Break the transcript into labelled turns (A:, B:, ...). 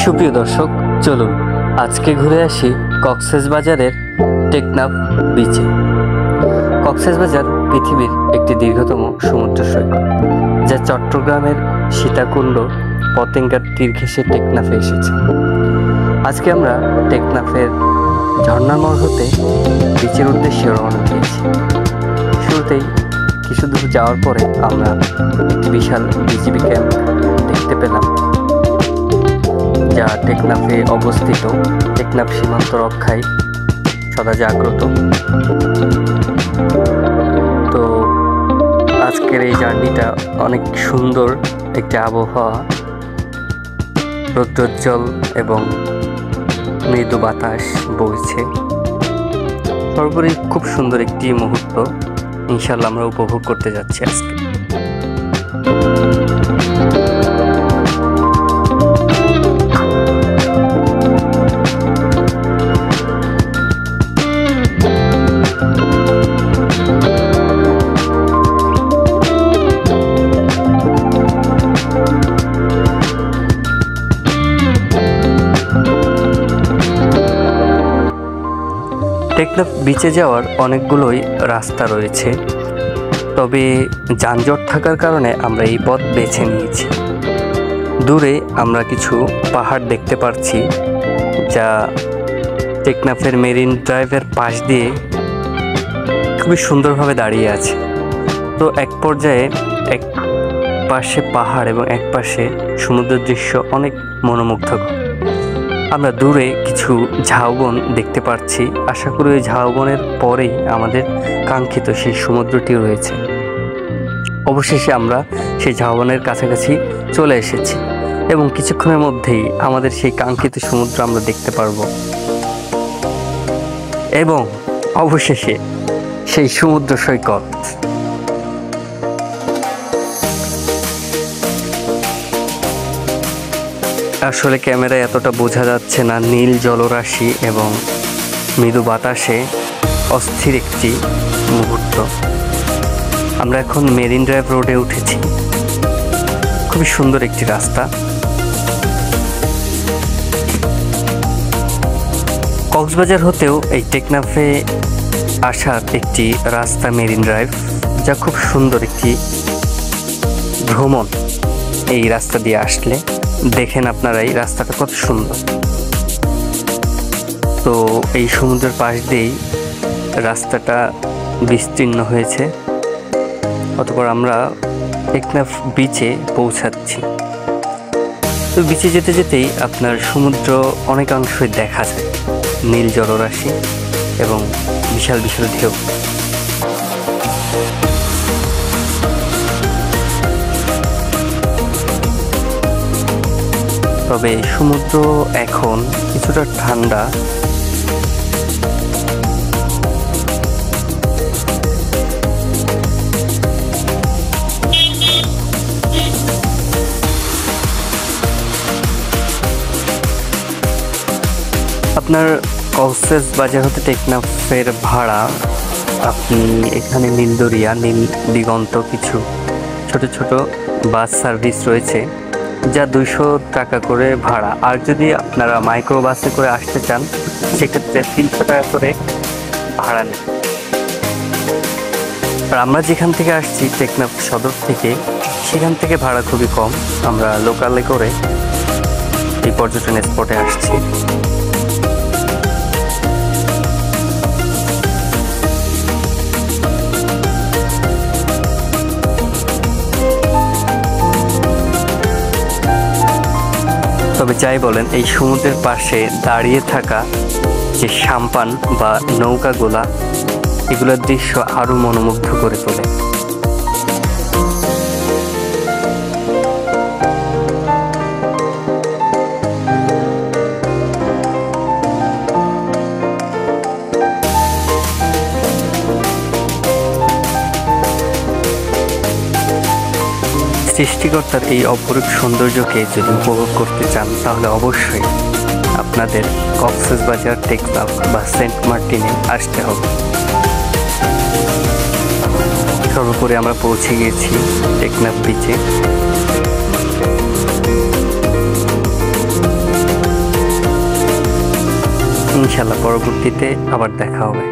A: সুপ্রিয় দর্শক, চলুন আজকে ঘুরে আসি কক্সবাজারের টেকনাফ বিচে। কক্সবাজার পৃথিবীর একটি দীর্ঘতম সমুদ্র সৈকত, যা চট্টগ্রামের সীতাকুণ্ড পতেঙ্গার তীর ঘেঁষে টেকনাফে এসেছে। আজকে আমরা টেকনাফের ঝর্ণার মোড় হতে বিচের উদ্দেশ্যে রওনা দিয়েছি। শুরুতেই কিছু দূর যাওয়ার পরে আমরা একটি বিশাল বিজিবি ক্যাম্প দেখতে পেলাম, যা টেকনাফে অবস্থিত। টেকনাফ সীমান্ত রক্ষায় সদা জাগ্রত। তো আজকের এই জার্নিটা অনেক সুন্দর একটি আবহাওয়া, রৌদ্রোজ্জ্বল এবং মৃদু বাতাস বইছে। সর্বোপরি খুব সুন্দর একটি মুহূর্ত ইনশাল্লাহ আমরা উপভোগ করতে যাচ্ছি আজকে। টেকনাফ বিচে যাওয়ার অনেকগুলোই রাস্তা রয়েছে, তবে যানজট থাকার কারণে আমরা এই পথ বেছে নিয়েছি। দূরে আমরা কিছু পাহাড় দেখতে পাচ্ছি, যা টেকনাফের মেরিন ড্রাইভের পাশ দিয়ে খুবই সুন্দরভাবে দাঁড়িয়ে আছে। তো এক পর্যায়ে এক পাশে পাহাড় এবং এক পাশে সমুদ্রের দৃশ্য অনেক মনোমুগ্ধকর। আমরা দূরে কিছু ঝাউবন দেখতে পাচ্ছি। আশা করি ওই ঝাউবনের পরেই আমাদের কাঙ্ক্ষিত সেই সমুদ্রটি রয়েছে। অবশেষে আমরা সেই ঝাউবনের কাছাকাছি চলে এসেছি এবং কিছুক্ষণের মধ্যেই আমাদের সেই কাঙ্ক্ষিত সমুদ্র আমরা দেখতে পারবো। এবং অবশেষে সেই সমুদ্র সৈকত। আসলে ক্যামেরায় এতটা বোঝা যাচ্ছে না, নীল জলরাশি এবং মৃদু বাতাসে অস্থির একটি মুহূর্ত। আমরা এখন মেরিন ড্রাইভ রোডে উঠেছি। খুবই সুন্দর একটি রাস্তা। কক্সবাজার হতেও এই টেকনাফে আসার একটি রাস্তা মেরিন ড্রাইভ, যা খুব সুন্দর একটি ভ্রমণ। এই রাস্তা দিয়ে আসলে দেখেন আপনারা এই রাস্তাটা কত সুন্দর। তো এই সমুদ্রের পাশ দিয়েই রাস্তাটা বিস্তীর্ণ হয়েছে। অতঃপর আমরা টেকনাফ বিচে পৌঁছাচ্ছি। তো বিচে যেতে যেতেই আপনার সমুদ্র অনেকাংশই দেখা যায়, নীল জলরাশি এবং বিশাল বিশাল ঢেউ। তবে সমুদ্র এখন কিছুটা ঠান্ডা। আপনার কক্সবাজার হতে টেকনাফের ভাড়া, আপনি এখানে নীলদরিয়া, নীল দিগন্ত কিছু ছোট ছোট বাস সার্ভিস রয়েছে, যা 200 টাকা করে ভাড়া। আর যদি আপনারা মাইক্রো বাসে করে আসতে চান, সেক্ষেত্রে 300 টাকা করে ভাড়া নেন। আর আমরা যেখান থেকে আসছি টেকনাফ সদর থেকে, সেখান থেকে ভাড়া খুবই কম। আমরা লোকালে করে এই পর্যটন স্পটে আসছি। তবে যাই বলেন, এই সমুদ্রের পাশে দাঁড়িয়ে থাকা যে সাম্পান বা নৌকাগুলা, এগুলোর দৃশ্য আরো মনোমুগ্ধ করে তোলে। সৃষ্টিকর্তার এই অপরূপ সৌন্দর্যকে যদি উপভোগ করতে চান, তাহলে অবশ্যই আপনাদের কক্সবাজার, টেকনাফ বা সেন্ট মার্টিনে আসতে হবে। সর্বোপরি আমরা পৌঁছে গিয়েছি টেকনাফ বিচে। ইনশাল্লাহ পরবর্তীতে আবার দেখা হবে।